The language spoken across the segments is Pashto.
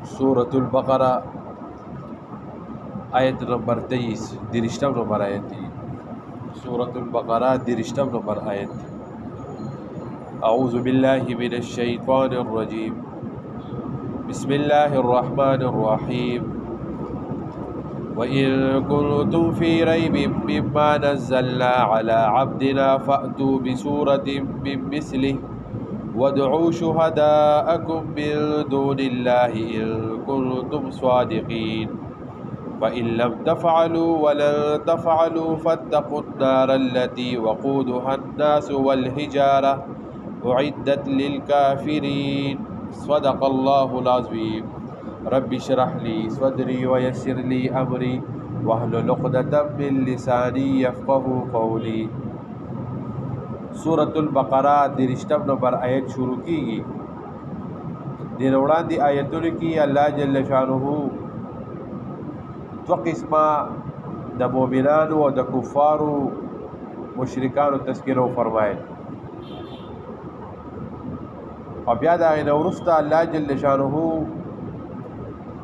سورة البقرة آیت نمبر 23 درشتم نمبر آیت دی سورة البقرة درشتم نمبر آیت. اعوذ باللہ من الشیطان الرجیم بسم اللہ الرحمن الرحیم وَإِن كُنتُمْ فِي رَيْبٍ مِّمَّا نَزَّلْنَا عَلَى عَبْدِنَا فَأْتُوا بِسُورَةٍ مِّن مِّثْلِهِ وَادْعُوا شُهَدَاءَكُم مِّن دُونِ اللَّهِ إِن كُنتُمْ صَادِقِينَ فَإِن لَّمْ تَفْعَلُوا وَلَن تَفْعَلُوا فَاتَّقُوا النَّارَ الَّتِي وَقُودُهَا النَّاسُ وَالْحِجَارَةُ أُعِدَّتْ لِلْكَافِرِينَ صدق الله العظيم. رب اشرح لي صدري ويسر لي أمري واحلل عقدة من لساني يفقهوا قولي. سورة البقرة درشتم نمبر آیت شروع کیږي. دین وړاندې آیتونو کې الله جل شانه دو قسمه د مؤمنانو او د کفارو مشرکانو تذکره فرمایل، او بیا دا غي نورسته الله جل شانه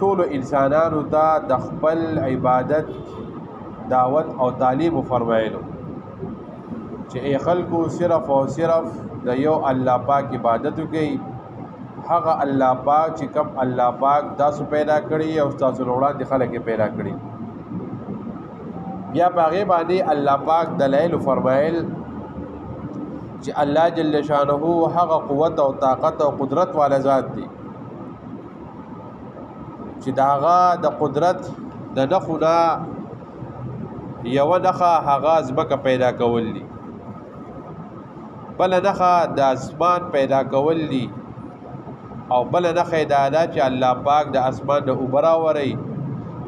ټول انسانانو ته د خپل عبادت دعوت او تعلیم فرمایلو چې ای خلکو صرف او صرف د یو الله پاک عبادت وکړئ. هغه الله پاک چې کوم الله پاک تاسو پیدا کړی او تاسو وړاندې خلک پیدا کړی. بیا باغې باندې الله پاک دلایل فرمایل چې الله جل شانه هغه قوت او طاقت او قدرت والا ذات دی چې داغه د قدرت د نخونه یو نخه هغه ځمکه پیدا کول دي، بل نخه د اسمان پیدا کول دي، او بل نخه دا چې الله پاک د اسمان د اوبه راوري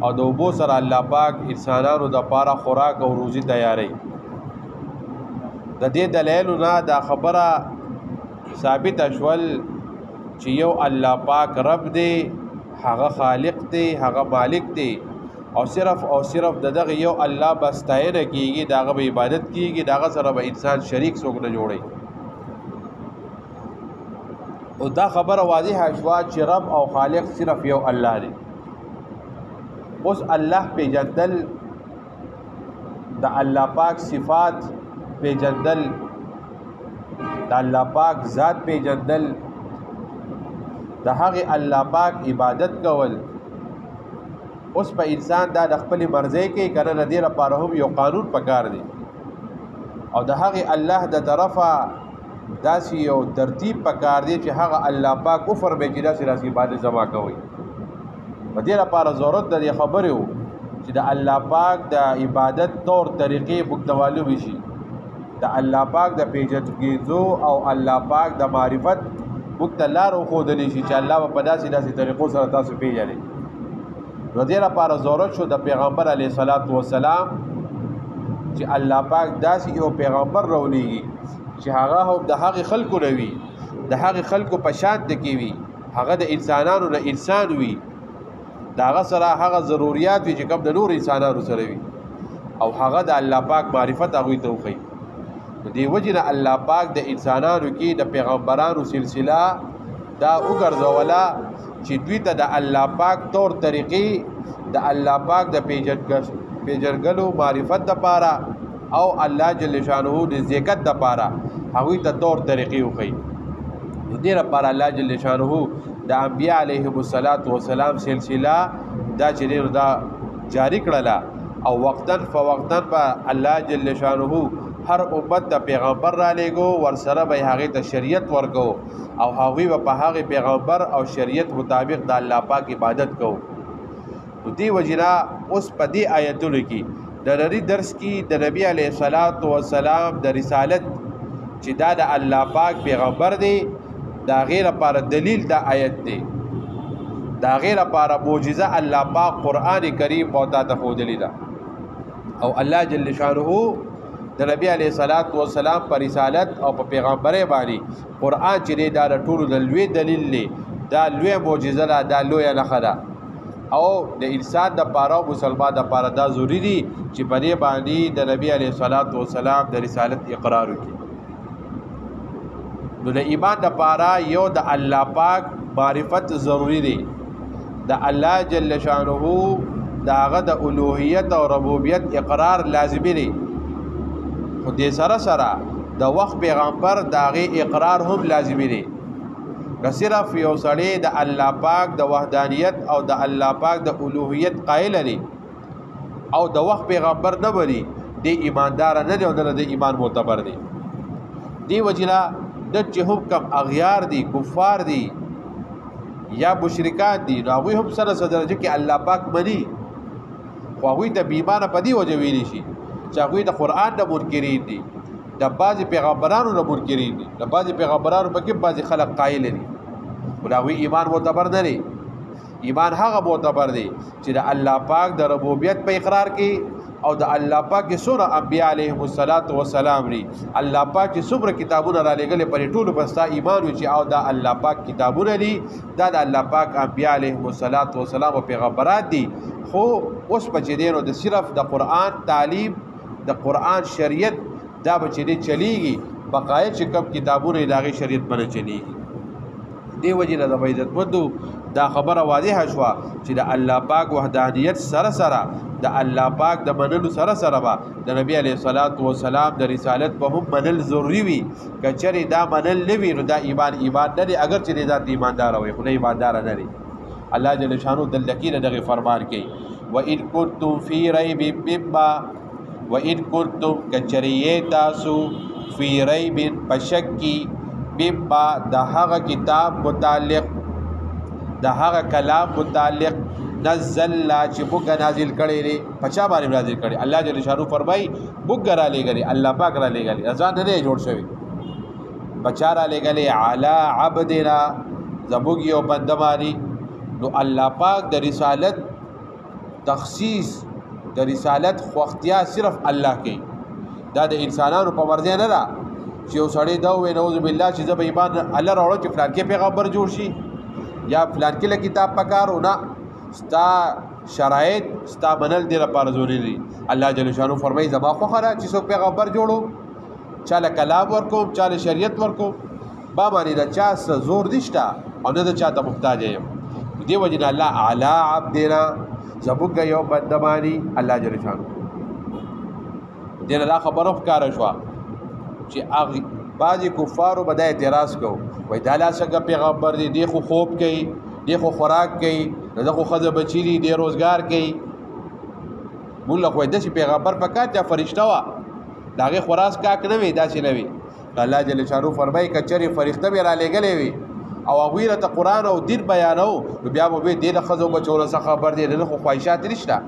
او د اوبو سره الله پاک انسانانو د پاره خوراک او روزي تیاری. د دې دلایلو نه دا خبره ثابت شول چې یو الله پاک رب دی، هغه خالق دی، هغه مالک دی، او صرف دغه یو الله بس تاینه کیږي، داغه به عبادت کیږي، داغه سره به انسان شریک څوک نه جوړي. او دا خبره واضحه شوه چې رب او خالق صرف یو الله دی. اوس الله پیژندل، د الله پاک صفات پیژندل، د الله پاک ذات پیژندل، د هغه الله پاک عبادت کول. اوس په انسان دا د خپل مرزي کې کنه د دې لپاره هم یو قانون پکار دی، او د هغه الله د طرفه داسې یو ترتیب پکار دی چې هغه الله پاک کفر به چې داسې راځي باندې زما کوي. په دې لپاره ضرورت د خبرې وو چې د الله پاک د عبادت طور طریقې مقتوالو وشي، د الله پاک د پیژندګیزو او الله پاک د معرفت مقتلارو خودلی شي چې الله په داسې طریقو سره تاسو پیژنئ. نو دې لپاره ضرورت شو د پیغمبر علیه الصلاۃ والسلام چې الله پاک داسې یو پیغمبر راولېږي چې هغه هم د هغې خلکو نه وي، د هغې خلکو په شان کې وي، هغه د انسانانو نه انسان وي، د هغه سره هغه ضروریات وي چې کوم د نور انسانانو سره وي، او هغه د الله پاک معرفت هغوی ته وښیي. دی وجه نه الله پاک د انسانانو کې د پیغمبرانو سلسله دا وګرځوله چې دوی ته د الله پاک طور طریقې د الله پاک د پیژنګلو معرفت دپاره او الله جل شانه د ذکر دپاره هغوی ته طور طریقې وښیي. دې لپاره الله جل شانه د انبیاء علیهم السلام سلسله دا چې دا جاری کړله، او وقتاً فوقتاً به الله جل شانه هر امت د پیغمبر را لېږو، ورسره به هغې ته شریعت ورکو، او هغوی به په هغې پیغمبر او شریعت مطابق د الله پاک عبادت کو. نو دې وجې نه اوس په دې آیتونو کې د نړۍ درس کې د نبي علیه السلام د رسالت چې دا د الله پاک پیغمبر دی، د هغې لپاره دلیل د آیت دی، د هغې لپاره معجزه الله پاک قرآن کریم او تا ته ښودلې ده. او الله جل شانه د نبی علیه السلام پر رسالت او په پیغمبرۍ باندې قرآن چې دی دا د ټولو د لوی دلیل دی، دا لوی معجزه ده، دا لویه نښه ده، او د انسان دپاره او مسلمان دپاره دا ضروري دي چې په دې باندې د نبی علیه السلام د رسالت اقرار وکړي. نو د ایمان دپاره یو د الله پاک معرفت ضروری دی، د الله جل شانه داغه د الوهیت او ربوبیت اقرار لازمی دی خو دې سره سره د وخت پیغمبر داغه اقرار هم لازمی دی که صرف یو سړی د الله پاک د وحدانیت او د الله پاک د الوهیت قائل دی او د وخت پیغمبر نه بری دی ایماندار نه دی او د ایمان معتبر دی دی وجنا د چې هم کم اغیار دي کفار دي یا مشرکان دي نو هغه هم سره درجه کې الله پاک مني خو هغه ته بیمانه پدی وجه ویلی شي چې هغه د قران د منکرین دي د بعض پیغمبرانو د منکرین دي د بعض پیغمبرانو په کې بعض خلق قائل دي ولغه ایمان معتبر نه لري ایمان هغه معتبر دي چې د الله پاک د ربوبیت په اقرار کې او د الله پاک سره انبیاء علیهم الصلاۃ والسلام لري الله پاک څومره کتابونه را لګل پر ټولو بستا ایمان وي چې او د الله پاک کتابونه دي دا د الله پاک انبیاء علیهم الصلاۃ والسلام او پیغمبرات دي خو اوس په چې دینو د صرف د قران تعلیم د قران شریعت دا به چې چلیږي بقایت چې کوم کتابونه داغه شریعت باندې چلیږي دی وجه د عزت ودو دا خبره واضحه شو چې د الله پاک وحدانیت سره سره د الله پاک د منلو سره سره با د نبی علیه الصلاۃ والسلام د رسالت په هم منل ضروری وي کچری دا منل لوي نو دا ایمان نه دی اگر چې دا ایماندار وي خو نه ایماندار نه دی الله جل شانو د لکین دغه فرمان کوي و ان کنتم فی ریب مما و ان کنتم کچری تاسو فی ریب پشکی مما د هغه کتاب متعلق د هغه کلام متعلق نزل چې بوګ نازل کړي لري پچا باندې نازل کړي الله جل شانو فرمای بوګ را لګري الله پاک را لګري ځان نه جوړ شوی بچا را لګري علی عبدنا زبوګ یو بندمانی نو الله پاک د رسالت تخصیص د رسالت خو اختیار صرف الله کوي دا د انسانانو په ورځ نه ده چې یو سړی دا وې نعوذ بالله چې زب ایمان الله راوړو چې فلان کې پیغمبر جوړ شي یا فلان کې کتاب پکارو نه ستا شرایط ستا منل دی لپاره ضروري دي الله جل شانو فرمایي زما خو خره چې څوک پیغمبر جوړو چاله کلام ورکوم چاله شریعت ورکوم با باندې دا چا زور دشتا او نه دا چاته محتاج یم دی وجه الله اعلی عبدنا زبوګ یو بندمانی الله جل شانو دین دا خبرو ښکار شو چې اغه بعضی کفارو بدا اعتراض کو وای دا لاسه پیغمبر دی خو خوب کوي دی خو خوراک کوي دا خو خزه بچی دی روزگار کوي مولا خو د پیغمبر پکاته فرشتہ وا داغه خوراک کاک نه وي دا چې نه وي الله جل شانو فرمای کچری فرشتہ به را لګلې وي او هغه ته قران او دین بیانو بیا به د خزه بچو له خبر دی نه خو خواهشات نشته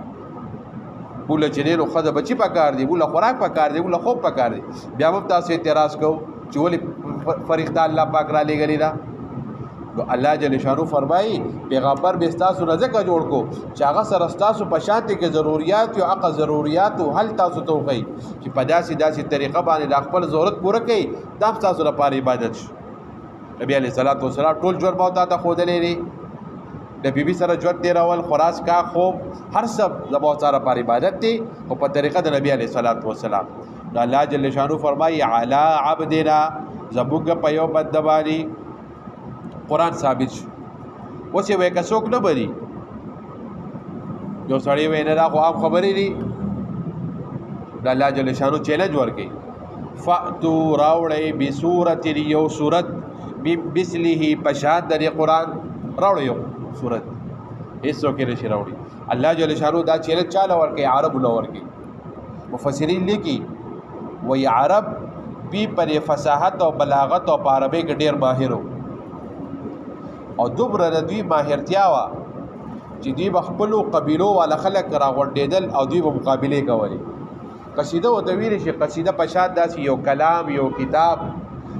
بوله چې له خزه بچی پکار دی بوله خوراک پکار دی بوله خوب پکار دی بیا به تاسو اعتراض کو چې ولی فرشتہ الله پاک را لګلی دا نو الله جل شانو فرمایي پیغمبر به تاسو نه ځکه جوړ کو چې هغه سره تاسو په شانتي کې ضرورت او عقل ضرورت او حل تاسو ته کوي چې په داسې طریقه باندې د خپل ضرورت پوره کړي دا تاسو لپاره عبادت شي نبی علیہ الصلوۃ والسلام ټول جوړ مو ته خود لري د بیبي سره جوړ دی راول خراس کا خوب هر څه د بہت سره پر عبادت دي او په طریقه د نبی علیہ الصلوۃ والسلام دا الله جل شانو فرمایي علی عبدنا زبوګ په یو بدبالي قران ثابت شو اوس یو کڅوک نه بری یو سړی وینه دا خو عام خبرې دي دا الله جل شانو چیلنج ورکړي فاتو راوړی بسورت یو سورت بمثله پشاد د قران راوړی یو سورت هیڅ کې نشي راوړي الله جل شانو دا چیلنج چاله ورکړي عرب لو ورکړي مفسرین لیکي وی عرب بی پر فصاحت او بلاغت او عربی کې ډیر ماهر او دوبره د دوی ماهرتیا وا چې دوی بخپلو قبیلو والا خلک راغونډېدل او دوی په مقابله کولې قصیده او د ویل شي قصیده پشاد داسې یو کلام یو کتاب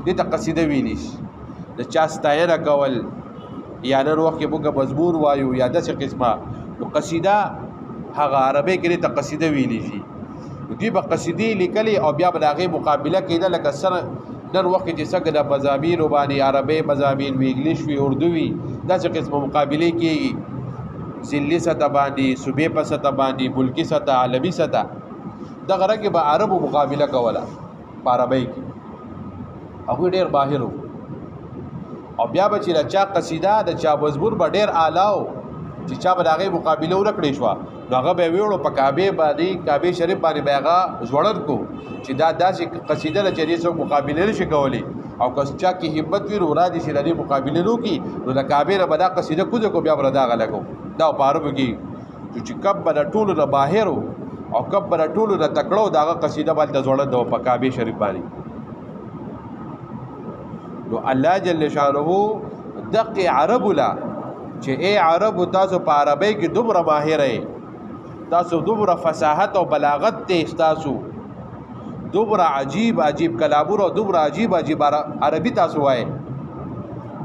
دې ته قصیده ویل شي د چا ستاینه کول یا نن وخت کې موږ مزمور وایو یا داسې قسمه نو قصیده هغه عربی کې ته قصیده ویل شي دوی به قصیدې لیکلي او بیا به د هغې مقابله کېده لکه سره نن وخت کې چې څنګه د مضامینو باندې عربي مضامین وي انګلیش وي اردو وي داسې قسمه مقابلې کېږي ضلعي سطح باندې صوبې په سطح باندې ملکي سطح عالمي سطح دغه رنګې به عربو مقابله کوله په عربۍ کې هغوی ډېر ماهر او بیا به چې د چا قصیده د چا مضمون به ډېر اعلی چې چا به د هغې مقابله ونه کړې شوه نو هغه به یې ویوړو په کعبې باندې کعبې شریف باندې به هغه ځوړن کو چې دا داسې قصیده ده چې دې څوک مقابله نه شي کولی او که چا کې همت وي نو راځي چې د دې مقابله نه وکړي نو د کعبې نه به دا قصیده کوزه کو بیا به د هغه لګو دا په عربو کې چې کب به د ټولو نه باهر او کب به د ټولو نه تکړه د هغه قصیده باندې ځوړن ده په کعبې شریف باندې نو الله جل شانه دقې عربو لا چې ای عربو تاسو په عربی کې دومره ماهر یې تاسو دومره فصاحت او بلاغت ته تاسو دومره عجیب عجیب کلامونه او دومره عجیب عجیب عربي تاسو وایي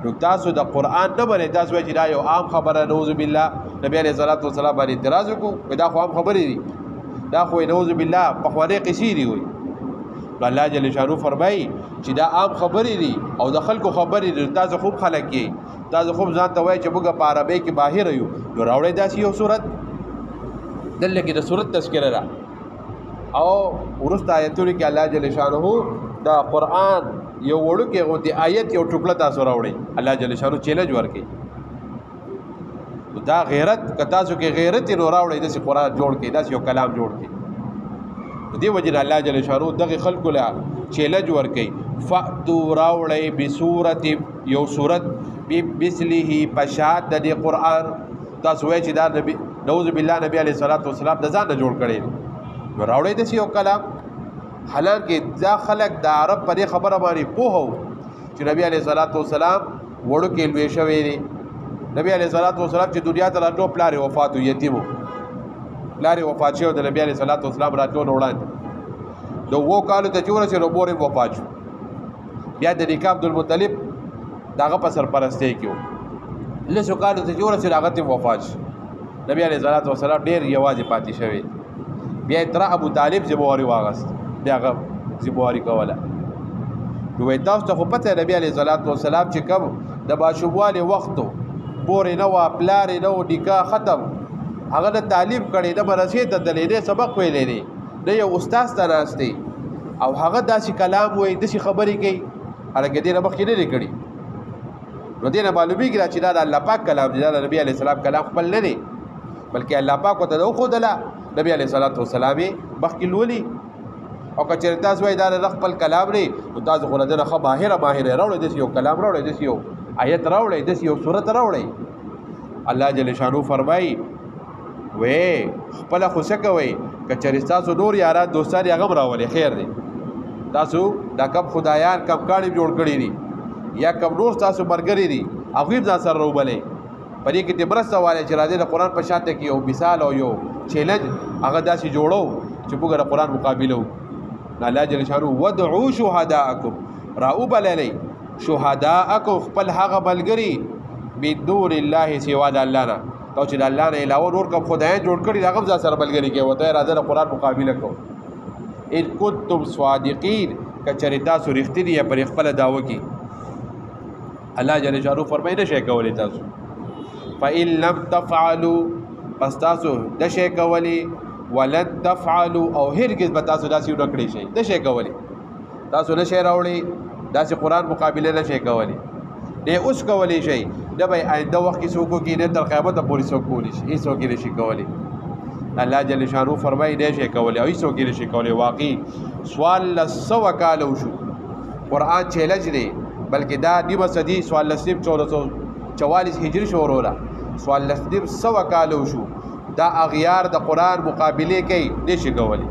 نو تاسو د قرآن نه باندې تاسو وایي چې دا یو عام خبره نعوذ بالله نبی علیه الصلاۃ والسلام باندې اعتراض وکړو دا خو عام خبرې دي دا خو نعوذ بالله پخوانۍ قصې دي وایي نو الله جل شانو فرمایي چې دا عام خبرې دي او د خلکو خبرې دي تاسو خوب خلک یې تاسو خوب ځان ته وایي چې موږ په عربی کې باهر یو نو راوړئ داسې یو صورت دلته کې د صورت تذکره ده او وروسته آیتونو کې الله جل شانه دا قرآن یو وړوکی غوندې آیت یو ټوکړه تاسو راوړئ الله جل شانه چیلنج ورکړي دا غیرت که تاسو کې غیرت نو راوړئ داسې قرآن جوړ کړئ داسې یو کلام جوړ کړئ دې وجې نه الله جل شانه دغې خلکو له چیلنج ورکړي فأتو راوړئ بصورت یو صورت بمثله پشاد د دې قرآن تاسو وایئ چې دا نبی نعوذ بالله نبی علیه الصلاۃ والسلام د ځان نه جوړ کړی نو راوړئ داسې یو کلام حالانکه دا خلک د عرب په دې خبره باندې پوه وو چې نبی علیه الصلاۃ والسلام وړوکی لوی شوی دی نبی علیه الصلاۃ والسلام چې دنیا ته راتلو پلار یې وفات و یتیم و پلار یې وفات شوی د نبی علیه الصلاۃ والسلام راتلو نه وړاندې د اوو کالو ته چې ورسېد نو مور یې وفات شو بیا د نیکه عبدالمطلب د هغه په سرپرستۍ کې و لسو کالو ته چې ورسېد هغه ته وفات شو نبی علیه الصلاۃ والسلام ډېر یوازې پاتې شوی بیا یې تره ابو طالب ذمهواري واغست بیا هغه ذمهواري کوله نو وایي تاسو ته خو پته نبی علیه الصلاۃ والسلام چې کوم د ماشوموالي وخت و مور یې نه وه پلار یې نه و نکاح ختم هغه نه تعلیم کړی نه مدرسې ته تللی دی سبق ویلی دی نه یو استاذ ته ناست دی او هغه داسې کلام وایي داسې خبرې کوي هلکه دې نه مخکې نه دی کړي نو دې نه معلومېږي چې دا د الله پاک کلام دی دا د نبي علیه السلام کلام خپل نه دی بلکې الله پاک ورته وښودله نبي علیه الصلاۃ والسلام یې مخکې لولي او که چېرې تاسو وایي دا د خپل کلام دی نو تاسو خو له ده نه ښه ماهره راوړئ داسې یو کلام راوړئ داسې یو آیت راوړئ داسې یو صورت راوړئ الله جل شانو فرمایي وی خپله خو څه کوئ که چېرې ستاسو نور یاران دوستان یې هغه هم راولئ خیر دی تاسو دا کم خدایان کم کاڼي جوړ کړي دي یا کم نور ستاسو ملګري دي هغوی هم ځان سره راوبلئ په دې کې دې مرسته والی چې راځئ د قرآن په شاته کې یو مثال او یو چیلنج هغه داسې جوړو چې موږ د قرآن مقابله وکړو الله جل شانو ودعو شهداءکم راوبلئ شهداءکم خپل هغه ملګري من دون الله سوا د الله نه او چې د الله نه علاوه نور کوم خدایان جوړ کړي هغه هم ځان سره ملګري کوي ورته راځه د قرآن مقابله کوو ان کنتم صادقین که چېرې تاسو رښتیني یې پر خپله دعوه کې الله جل شانو فرمایي نه شئ کولی تاسو فإن لم تفعلوا پس تاسو نه شئ کولی ولن تفعلوا او هرگز به تاسو داسې ونه کړی شئ نه شئ کولی تاسو نه شئ راوړئ داسې قرآن مقابله نه شئ کولی نه اوس کولی شئ نه به آینده وخت کې څوک وکړي نه تر قیامته پورې څوک کولی شي هېڅوک یې نه شي کولی الله جل شانو فرمایي نه شئ کولی او هېڅوک یې نه شي کولی واقعي 1400 کاله وشو قرآن چیلنج دی بلکې دا نیمه صدي 1444 هجري شروع ده 1400 کاله وشو دا اغیار د قرآن مقابله کوي نه شي کولی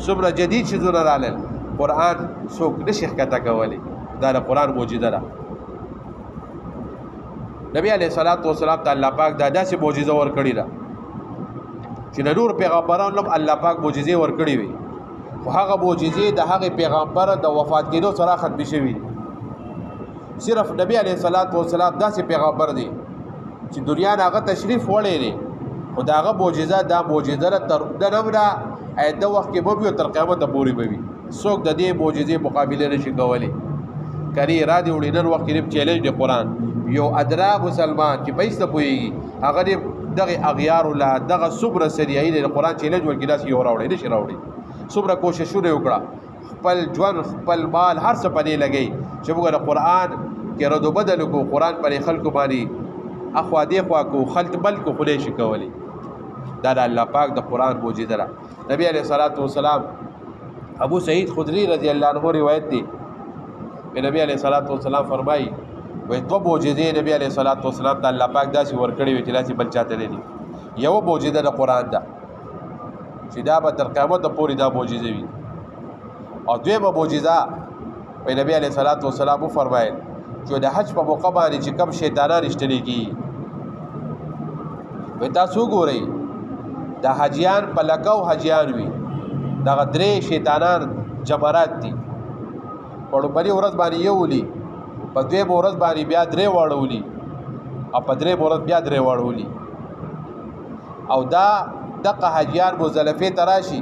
څومره جدید شیزونه رالل قرآن څوک نه شي ښکته کولی دا د قرآن معجزه ده نبی علیه الصلاۃ والسلام ته الله پاک دا داسې معجزه ورکړې ده چې د نور پیغمبرانو هم الله پاک معجزې ورکړې وي خو هغه معجزې د هغې پیغمبر د وفات کېدو سره ختمې شوي دي صرف نبی علیه الصلاۃ والسلام داسې پیغمبر دی چې دنیا نه هغه تشریف وړی دی خو د هغه معجزه دا معجزه ده تر ده نه ده آینده وخت کې به وي او تر قیامته پورې به وي څوک د دې معجزې مقابله نه شي کولی کنی را دې وړي نن وخت کې چیلنج دی قرآن یو ادرا مسلمان چې په هېڅ نه پوهېږي هغه دې دغې اغیارو له دغه څومره سریعي دی د قرآن چیلنج ورکړي داسې یو راوړی نه شي راوړي څومره کوششونه یې وکړه خپل ژوند خپل مال هر څه په دې لګوي چې موږ د قرآن کې رد و بدل وکړو قرآن پر خلکو باندې اخوا دی خوا کو خلط بل کو خلی شي کولی دا د الله پاک د قرآن معجزه ده. نبی علیہ الصلوۃ والسلام ابو سعید خدری رضی الله عنه روایت دی نبی علیہ الصلوۃ والسلام فرمایي وای تو معجزې نبی علیہ الصلوۃ والسلام د الله پاک داسې ورکړي وي چې داسې بل چاته نه دي. یو معجزه د قرآن ده چې دا به تر قیامت پورې دا معجزه وي. او دویمه معجزه وای نبی علیہ الصلوۃ والسلام فرمایل چې د حج په موقع باندې چې کم شیطانان اشتري کی وای تاسو ګورئ د حجیان په لکو حجیان وي دغه درې شیطانان جمرات دي په لومړۍ ورځ باندې یو ولي په دویمه ورځ باندې بیا درې واړه ولي او په درېیمه ورځ بیا درې واړه ولي او دا دغه حجیان مزدلفې ته راشي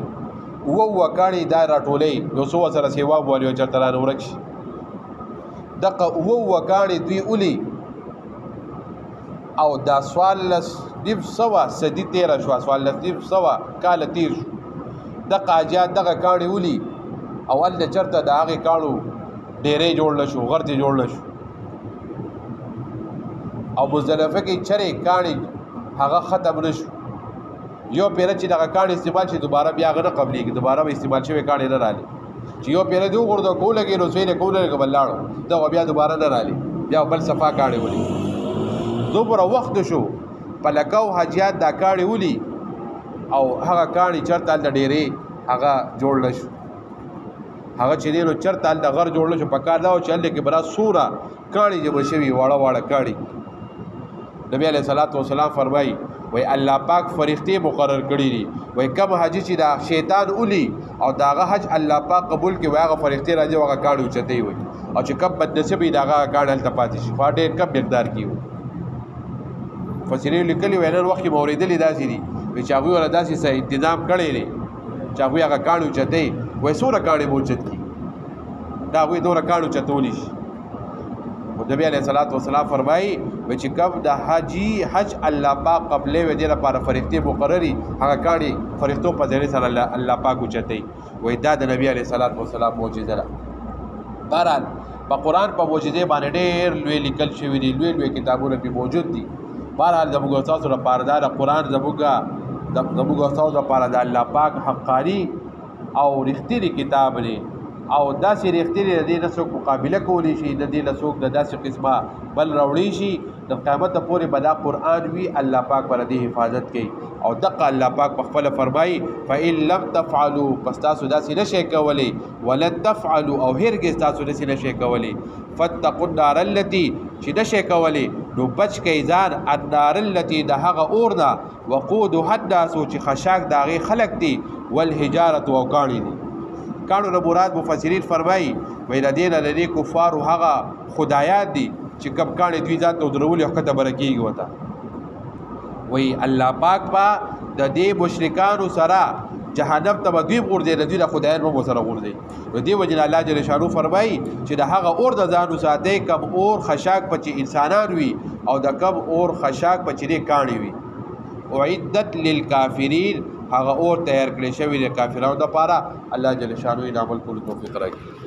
اووه کاڼي دا راټولوي یو څو سره سیواب والي او چېرته رانه ورک شي دغه اووه کاڼي دوی ولي او دا 1400 صدي تېره شوه 1400 کاله تېر شو دغه حاجیان دغه کاڼي ولي او هلته چېرته د هغې کاڼو ډېرې جوړ نه شو غرتې جوړ نه شو او مزدلفه کې چرې کاڼي هغه ختم نه شو. یو پیره چې دغه کاڼي استعمال شي دوباره بیا هغه نه قبلېږي دوباره به استعمال شوی کاڼي نه رالي چې یو پیره دې وغورځوه که ولګېد نو سوی نه که ولګېږه بل لاړو دغه بیا دوباره نه رالي بیا بل صفا کاڼي ولي. دومره وخت شو په لکو حاجیان دا کاڼي ولي او هغه کاڼي چېرته هلته ډېرې هغه جوړ نه شو هغه چې دی نو چېرته هلته غر جوړ نه شو په کار دا و چې هلته کې برا څومره کاڼي جمع شوي واړه واړه کاڼي. نبی علیہ الصلوۃ والسلام فرمایي وای الله پاک فرښتې مقرر کړي دي وای کم حاجي چې دا شیطان ولي او دا هغه حج الله پاک قبول کړي وای هغه فرښتې راځي او هغه کاڼي اوچتوي وای او چې کم بدنصیب وي د هغه کاڼي هلته پاتې شي خو ډېر کم مقدار کې وي. مفسرینو لیکلي وای نن وخت کې مې اورېدلي داسې دي وایي چې هغوی ورله داسې څه انتظام کړی دی چې هغوی هغه کاڼي اوچتوي وایي څومره کاڼي به اوچت کړي دا هغوی دومره کاڼي اوچتولی شي. نبی علیہ الصلوۃ والسلام فرمایي چې کم د حج الله پاک قبلې وي دې لپاره فرښتې مقرري هغه کاڼي فرښتو په ذریعې سره الله پاک اوچتوي وایي دا د نبی علیہ الصلوۃ والسلام معجزه ده. بهرحال په قرآن په معجزې باندې ډېر لوی لیکل شوي دي لوی لوی کتابونه پرې موجود دي. بهرحال زموږ او ستاسو لپاره دا د قرآن زموږ او ستاسو لپاره د الله پاک حقاني او رښتینی کتاب دی او داسې رښتینی د دې نه څوک مقابله کولی شي د دې نه څوک د داسې قسمه بل راوړی شي د قیامت پورې به دا قرآن وي الله پاک به د دې حفاظت کوي او دغه الله پاک په خپله فرمایي فإن لم تفعلوا پس تاسو داسې نشئ کولی ولن تفعلوا او هرګز تاسو داسې نشئ کولی فاتقوا النار التي چې نشئ کولی نو بچ کوئ ځان النار التي د هغه اور نه وقودها الناس چې خشاک د هغې خلک دي والحجارة او کاڼي دي. کاڼو نه مراد مفسرین فرمایي وایي د دې نه د دې کفارو هغه خدایان دي چې کوم کاڼي دوی ځان ته ودرولي او ښکته بره کېږي ورته وایي الله پاک به د دې مشرکانو سره جهنم ته به دوی غورځوي د دوی د خدایان به ورسره غورځوي. نو دې وجې نه الله جل شانو فرمایي چې د هغه اور د ځان وساتئ کم اور خشاک په چې انسانان وي او د کم اور خشاک په چې دې کاڼي وي. اعدت للکافرین هغه اور تیار کړی شوی د کافرانو دپاره. الله جل شانو یې د عمل کولو توفیق راکړي.